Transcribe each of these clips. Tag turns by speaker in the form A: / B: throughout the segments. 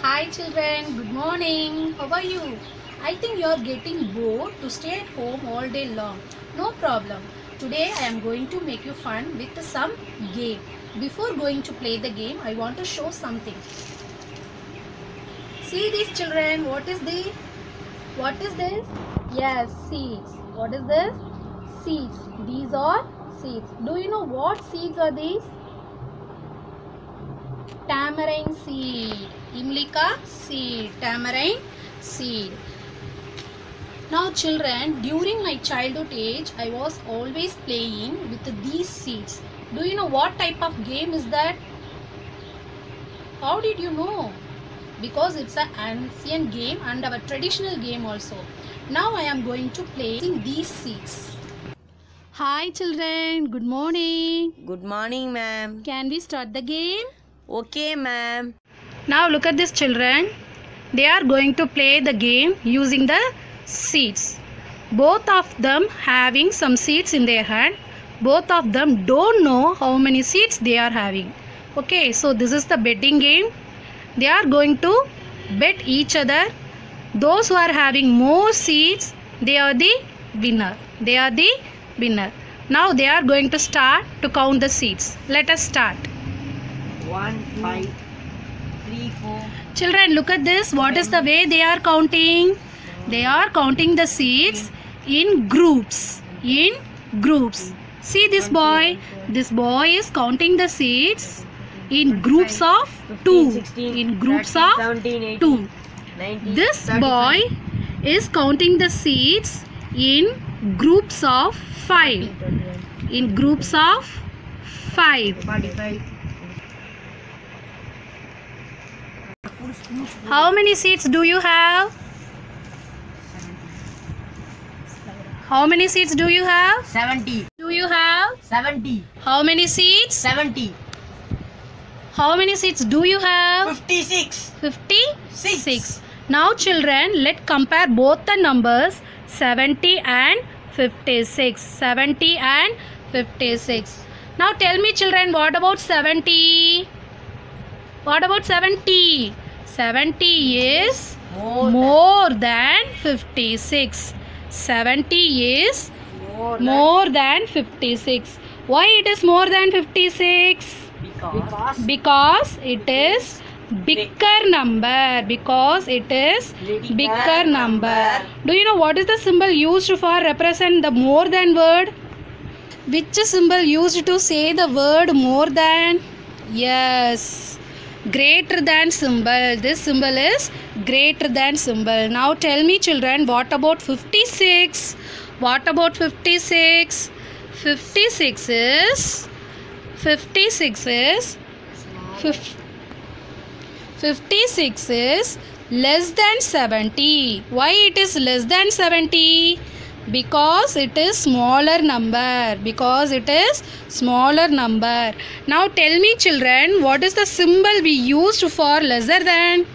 A: Hi children, good morning. How are you? I think you are getting bored to stay at home all day long. No problem. Today I am going to make you fun with some game. Before going to play the game, I want to show something. See these children, what is this? Yes, seeds. What is this? Seeds. These are seeds. Do you know what seeds are these? Tamarind seed, Imlika seed, tamarind seed. Now children, during my childhood age, I was always playing with these seeds. Do you know what type of game is that? How did you know? Because it's an ancient game and our traditional game also. Now I am going to play in these seeds. Hi children, good morning.
B: Good morning, ma'am.
A: Can we start the game?
B: Okay, ma'am.
A: Now look at this children. They are going to play the game using the seeds. Both of them having some seeds in their hand. Both of them don't know how many seeds they are having. Okay, so this is the betting game. They are going to bet each other. Those who are having more seeds, they are the winner. They are the winner. Now they are going to start to count the seeds. Let us start.
B: 1, 5, 3, 4.
A: Children, look at this. What is the way they are counting? They are counting the seeds in groups. In groups. See this boy. This boy is counting the seeds in groups of 2. In groups of 2. This boy is counting the seeds in groups of 5. In groups of 5.
B: 45.
A: How many seeds do you have? How many seeds do you have?
B: 70.
A: Do you have?
B: 70.
A: How many seeds?
B: 70.
A: How many seeds do you have?
B: 56.
A: 56. Now children, let's compare both the numbers 70 and 56. 70 and 56. Now tell me children, what about 70? What about 70? 70 is more than 56. 70 is more than 56. Why it is more than 56? Because it is bigger number. Because it is bigger number. Do you know what is the symbol used for represent the more than word? Which symbol used to say the word more than? Yes, greater than symbol. This symbol is greater than symbol. Now tell me children, what about 56? What about 56? 56 is 56 is less than 70. Why it is less than 70? Because it is smaller number. Because it is smaller number. Now tell me children, what is the symbol we used for lesser than?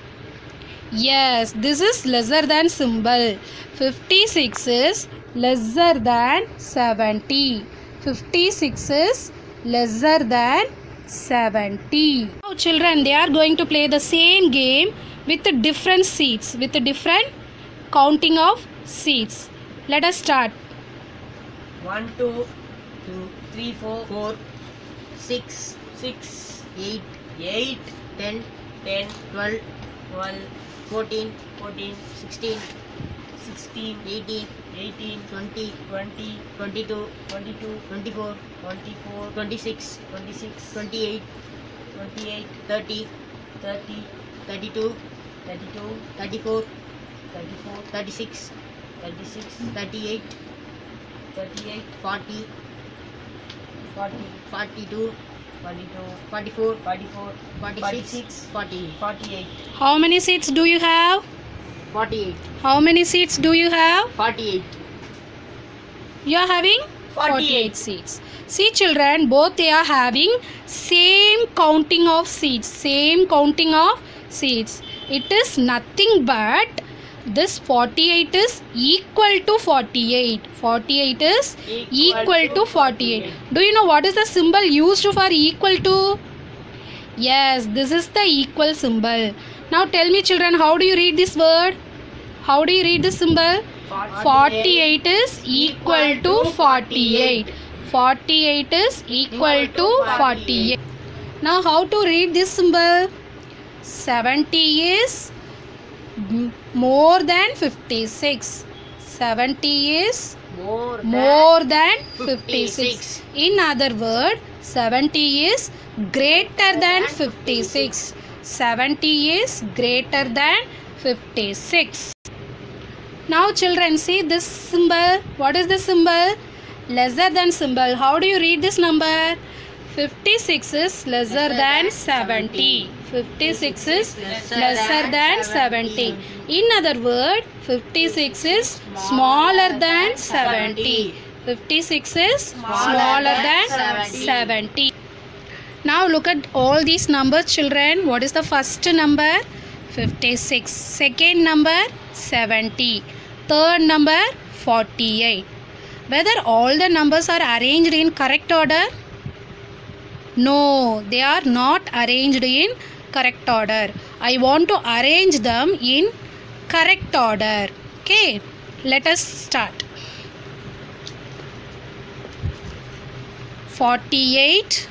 A: Yes, this is lesser than symbol. 56 is lesser than 70. 56 is lesser than 70. Now children, they are going to play the same game with different seeds, with different counting of seeds. Let us start.
B: 1, 2, 3, 4, 4, 6, 8, 10, 12, 14, 16, 18, 20, 22, 24, 26, 28, 30, 32, 34, 36, 38, 40, 42, 44, 46, 48.
A: How many seeds do you have?
B: 48.
A: How many seeds do you have?
B: 48.
A: You are having 48 seeds. See children, both they are having same counting of seeds. Same counting of seeds. It is nothing but this 48 is equal to 48. 48 is equal to 48. Do you know what is the symbol used for equal to? Yes, this is the equal symbol. Now tell me children, how do you read this word? How do you read this symbol? 48 is equal to 48. 48 is equal to 48. Now how to read this symbol? 70 is more than 56. 70 is more than 56. In other word, 70 is greater than 56. 70 is greater than 56. Now children, see this symbol. What is this symbol? Lesser than symbol. How do you read this number? 56 is lesser than 70. 56 is lesser than 70. In other word, 56 is smaller than 70. 56 is smaller than 70. Now look at all these numbers children. What is the first number? 56. Second number 70. Third number 48. Whether all the numbers are arranged in correct order? No, they are not arranged in correct order. I want to arrange them in correct order. Okay, let us start. 48,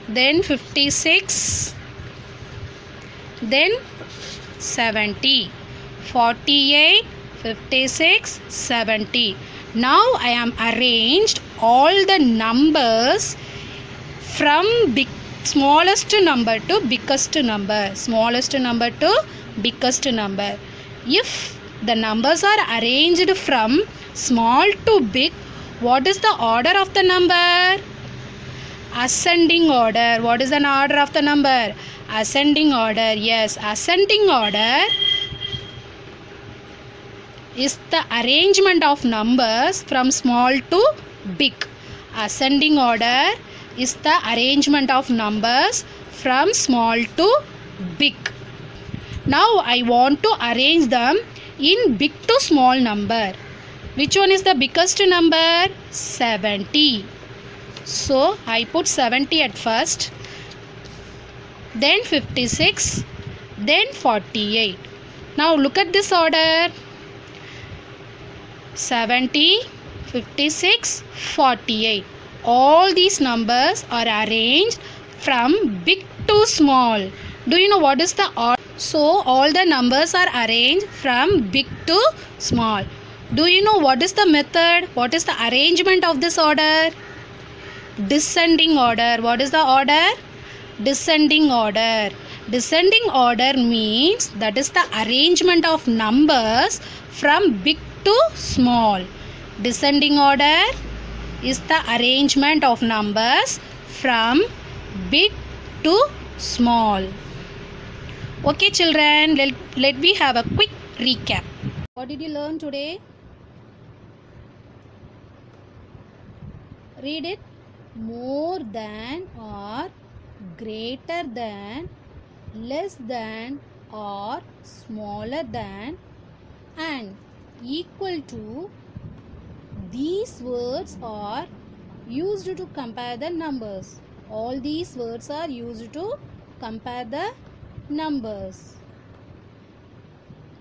A: then 56, then 70. 48, 56, 70. Now I am arranged all the numbers from smallest number to biggest number. Smallest number to biggest number. If the numbers are arranged from small to big, what is the order of the number? Ascending order. What is the order of the number? Ascending order. Yes, ascending order is the arrangement of numbers from small to big. Ascending order is the arrangement of numbers from small to big. Now I want to arrange them in big to small number. Which one is the biggest number? 70. So I put 70 at first, then 56, then 48. Now look at this order. 70, 56, 48. All these numbers are arranged from big to small. Do you know what is the order? So all the numbers are arranged from big to small. Do you know what is the method? What is the arrangement of this order? Descending order. What is the order? Descending order. Descending order means that is the arrangement of numbers from big to small. Descending order is the arrangement of numbers from big to small. Okay children, let me have a quick recap. What did you learn today? Read it. More than or greater than, less than or smaller than, and equal to. These words are used to compare the numbers. All these words are used to compare the numbers.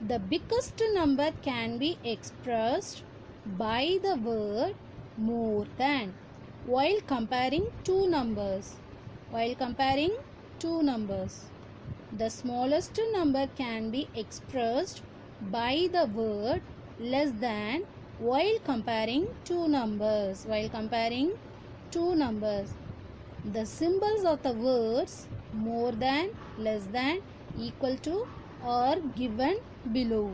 A: The biggest number can be expressed by the word more than while comparing two numbers. The smallest number can be expressed by the word less than while comparing two numbers. The symbols of the words more than, less than, equal to are given below.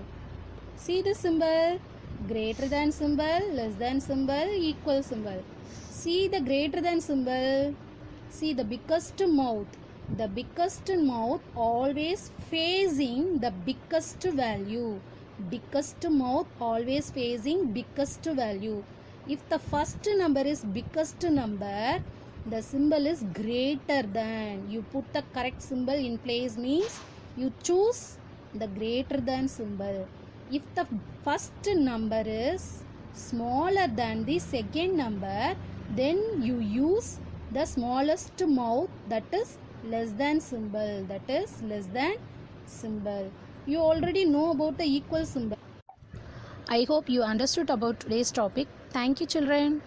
A: See the symbol. Greater than symbol, less than symbol, equal symbol. See the greater than symbol. See the biggest mouth. The biggest mouth always facing the biggest value. Biggest mouth always facing biggest value. If the first number is biggest number, the symbol is greater than. You put the correct symbol in place means you choose the greater than symbol. If the first number is smaller than the second number, then you use the smallest mouth, that is less than symbol, that is less than symbol. You already know about the equal symbol. I hope you understood about today's topic. Thank you, children.